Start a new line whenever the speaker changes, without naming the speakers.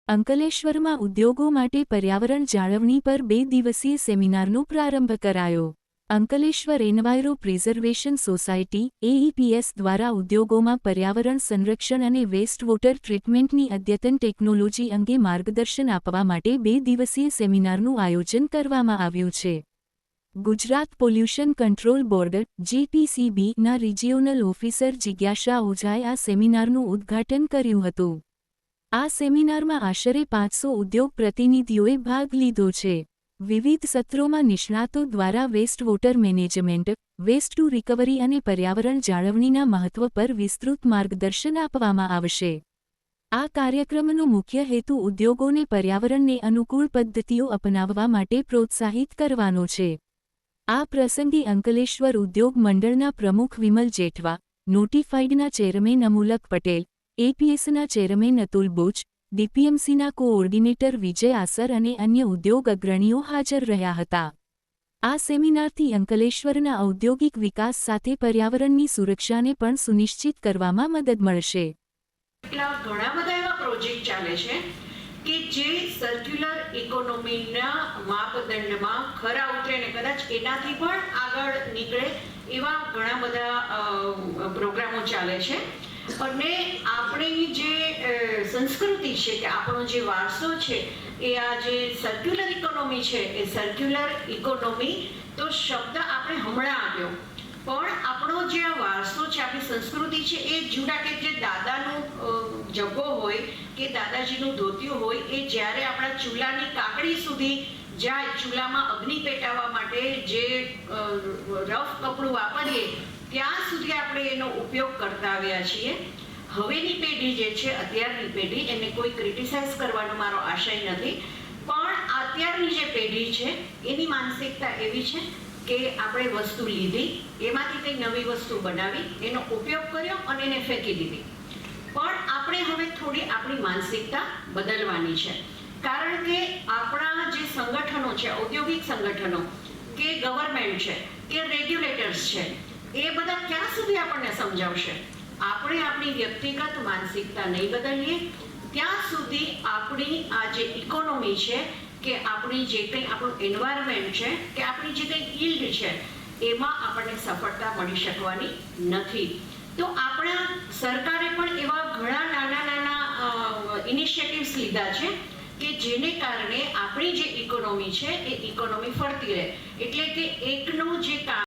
અંકલેશ્વરમાં ઉદ્યોગો માટે પર્યાવરણ જાળવણી પર 2 દિવસીય સેમિનારનો પ્રારંભ કરાયો। Ankleshwar enviro preservation society AEPS દ્વારા ઉદ્યોગોમાં પર્યાવરણ સંરક્ષણ અને વેસ્ટ વોટર ટ્રીટમેન્ટની અદ્યતન ટેકનોલોજી અંગે માર્ગદર્શન આપવા માટે 2 દિવસીય સેમિનારનું આયોજન કરવામાં આવ્યું છે। ગુજરાત પોલ્યુશન કંટ્રોલ બોર્ડ જીપીસીબીના રિજિયોનલ ઓફિસર જિજ્ઞાસા ઓઝાએ આ સેમિનારનું ઉદ્ઘાટન કર્યું હતું। આ સેમિનારમાં આશરે 500 ઉદ્યોગ પ્રતિનિધિઓએ ભાગ લીધો છે। વિવિધ સત્રોમાં નિષ્ણાતો દ્વારા waste water management, waste to recovery અને પર્યાવરણ જાળવણીના મહત્વ પર વિસ્તૃત માર્ગદર્શન આપવામાં આવશે। આ કાર્યક્રમનો મુખ્ય હેતુ ઉદ્યોગોને પર્યાવરણને અનુકૂળ પદ્ધતિઓ અપનાવવા માટે પ્રોત્સાહિત કરવાનો છે। આ પ્રસંગે અંકલેશ્વર ઉદ્યોગ મંડળના પ્રમુખ વિમલ જેઠવા, નોટિફાઈડના ચેરમેન અમુલક પટેલ, એપીએસના ચેરમેન અતુલ બુચ, ડીપીએમસીના કોઓર્ડિનેટર વિજય આસર અને અન્ય ઉદ્યોગ અગ્રણીઓ હાજર રહ્યા હતા। આ સેમિનારથી અંકલેશ્વરના ઔદ્યોગિક વિકાસ સાથે પર્યાવરણની સુરક્ષાને પણ સુનિશ્ચિત કરવામાં મદદ મળશે।
ઘણા બધા એવા પ્રોજેક્ટ ચાલે છે કે જે સર્ક્યુલર ઇકોનોમીના માપદંડમાં ખરા ઉતરે અને કદાચ એનાથી પણ આગળ નીકળે એવા ઘણા બધા પ્રોગ્રામો ચાલે છે। અને આપણી જે સંસ્કૃતિ છે કે આપણો જે વારસો છે એ આ જે સર્ક્યુલર ઇકોનોમી છે એ સર્ક્યુલર ઇકોનોમી તો શબ્દ આપણે હમણાં આપ્યો, પણ આપણો જે આ વારસો છે, આપણી સંસ્કૃતિ છે એ જૂના કે જે દાદાનું જગ્ગો હોય કે દાદાજીનું ધોતિયું હોય એ જ્યારે આપણા ચૂલાની કાકડી સુધી જાય, ચૂલામાં અગ્નિ પેટાવવા માટે જે રફ કપડું વાપરીએ ત્યાં સુધી આપણે એનો ઉપયોગ કરતા આવ્યા છીએ। હવેની પેઢી જે છે, અત્યારની પેઢી, એને કોઈ ક્રિટિસાઇઝ કરવાનો મારો આશય નથી, પણ અત્યારની જે પેઢી છે એની માનસિકતા એવી છે કે આપણે વસ્તુ લીધી, એમાંથી કંઈ નવી વસ્તુ બનાવી, એનો ઉપયોગ કર્યો અને એને ફેંકી દીધી। પણ આપણે હવે થોડી આપણી માનસિકતા બદલવાની છે, કારણ કે આપણા જે સંગઠનો છે, ઔદ્યોગિક સંગઠનો કે ગવર્મેન્ટ છે કે રેગ્યુલેટર્સ છે, એ બધા ક્યાં સુધી આપણને સમજાવશે? આપણે આપણી વ્યક્તિગત માનસિકતા નહીં બદલીએ ત્યાં સુધી આપણી આ જે ઇકોનોમી છે કે આપણી જે કંઈ આપણું એન્વાયરમેન્ટ છે કે આપણી જે કંઈ યીલ્ડ છે એમાં આપણને સફળતા મળી શકવાની નથી। તો આપણા સરકારે પણ એવા ઘણા નાના નાના ઇનિશિયેટિવ્સ લીધા છે કે જેને કારણે આપણી જે ઇકોનોમી છે એ ઇકોનોમી ફરતી રહે, એટલે કે એકનું જે કામ